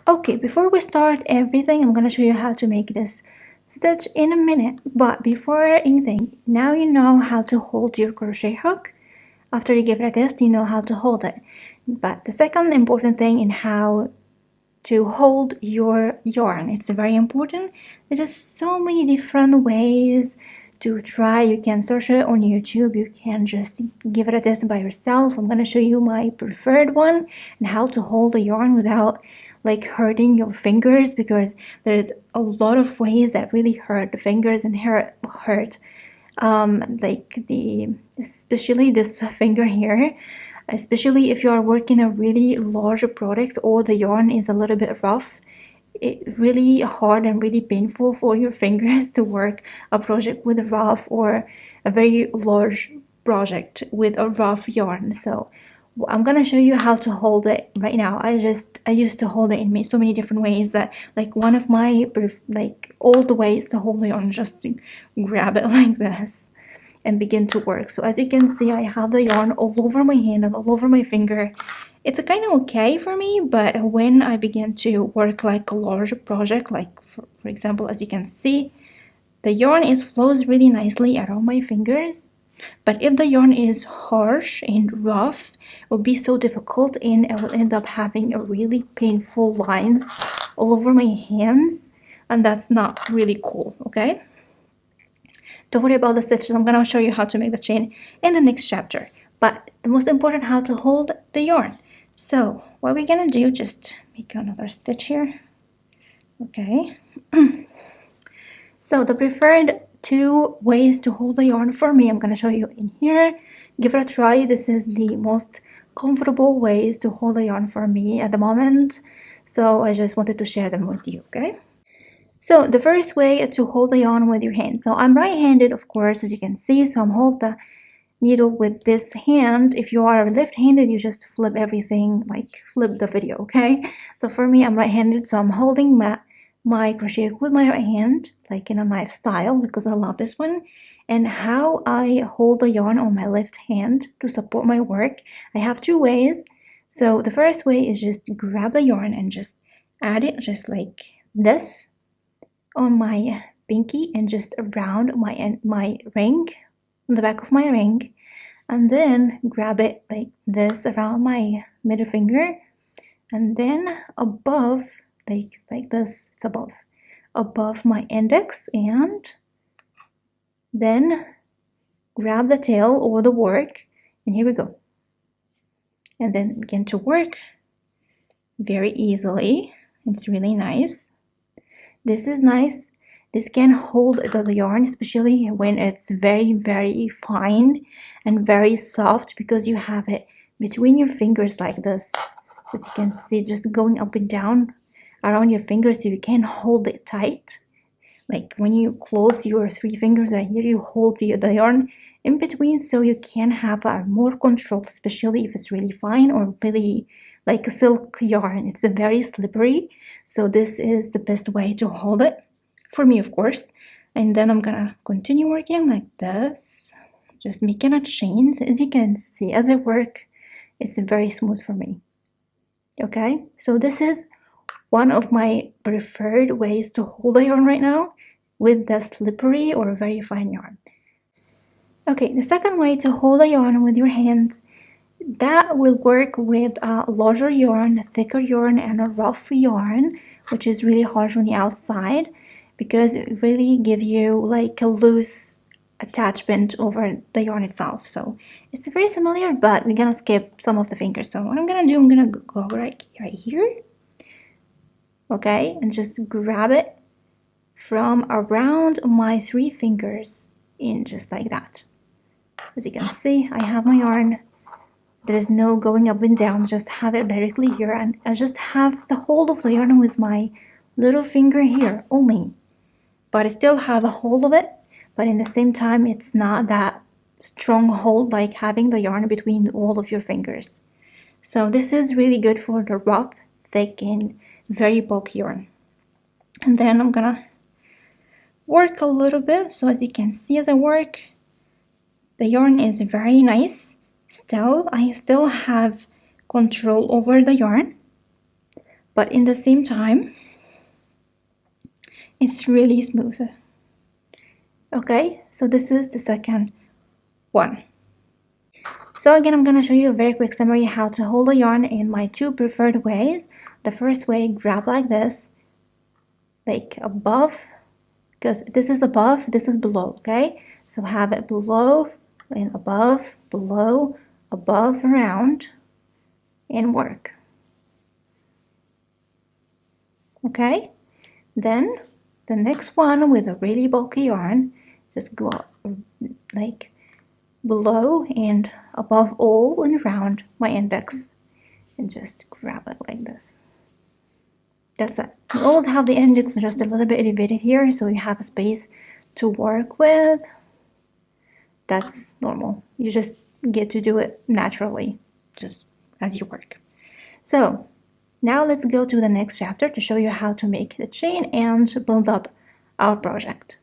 Okay, before we start everything, I'm gonna show you how to make this stitch in a minute. But before anything, now you know how to hold your crochet hook. After you give it a test, you know how to hold it. But the second important thing in how to hold your yarn, it's very important. There's so many different ways to try. You can search it on YouTube. You can just give it a test by yourself. I'm gonna show you my preferred one and how to hold the yarn without like hurting your fingers, because there's a lot of ways that really hurt the fingers and hurt like especially this finger here, especially if you are working a really large product or the yarn is a little bit rough. It's really hard and really painful for your fingers to work a project with a rough or a very large project with a rough yarn. So I'm gonna show you how to hold it right now. I used to hold it in so many different ways that like one of my like old ways to hold the yarn, just to grab it like this and begin to work. So as you can see, I have the yarn all over my hand and all over my finger. It's kind of okay for me, but when I begin to work like a large project, like for example, as you can see, the yarn flows really nicely around my fingers. But if the yarn is harsh and rough, it will be so difficult and I will end up having a really painful lines all over my hands, and that's not really cool, okay? Don't worry about the stitches. I'm gonna show you how to make the chain in the next chapter. But the most important, how to hold the yarn. So what we're gonna do, just make another stitch here. Okay. So the preferred two ways to hold the yarn for me, I'm gonna show you in here. Give it a try. This is the most comfortable ways to hold the yarn for me at the moment. So I just wanted to share them with you, okay? So the first way to hold the yarn with your hand. So I'm right-handed, of course, as you can see. So I'm holding the needle with this hand. If you are left-handed, you just flip everything, like flip the video, okay? So for me, I'm right-handed, so I'm holding my crochet hook with my right hand, like in a knife style, because I love this one. And how I hold the yarn on my left hand to support my work, I have two ways. So the first way is just grab the yarn and just add it just like this on my pinky and just around my ring, on the back of my ring, and then grab it like this around my middle finger, and then above, like this, it's above my index, and then grab the tail or the work, and here we go, and then begin to work very easily. It's really nice. This is nice. This can hold the yarn, especially when it's very, very fine and very soft, because you have it between your fingers like this. As you can see, just going up and down around your fingers, so you can hold it tight. Like when you close your three fingers right here, you hold the yarn in between, so you can have more control, especially if it's really fine or really like a silk yarn. It's very slippery, so this is the best way to hold it for me, of course. And then I'm gonna continue working like this, just making a chain. As you can see, as I work, it's very smooth for me. Okay, so this is one of my preferred ways to hold the yarn right now, with the slippery or very fine yarn. Okay, the second way to hold the yarn with your hands, that will work with a larger yarn, a thicker yarn, and a rough yarn, which is really harsh on the outside, because it really gives you like a loose attachment over the yarn itself. So it's very similar, but we're gonna skip some of the fingers. So what I'm gonna do, I'm gonna go right here, okay, and just grab it from around my three fingers in, just like that. As you can see, I have my yarn. There's no going up and down, just have it directly here, and I just have the hold of the yarn with my little finger here only. But I still have a hold of it, but in the same time, it's not that strong hold like having the yarn between all of your fingers. So this is really good for the rough, thick, and very bulky yarn. And then I'm gonna work a little bit. So as you can see, as I work, the yarn is very nice. I still have control over the yarn, but in the same time it's really smooth. Okay, so this is the second one. So again, I'm going to show you a very quick summary how to hold a yarn in my two preferred ways. The first way, grab like this, like above, because this is above, this is below, okay? So have it below and above, below, above, around, and work. Okay? Then the next one with a really bulky yarn, just go up, like below and above all and around my index, and just grab it like this. That's it. You always have the index just a little bit elevated here, so you have a space to work with. That's normal. You just get to do it naturally, just as you work. So now let's go to the next chapter to show you how to make the chain and build up our project.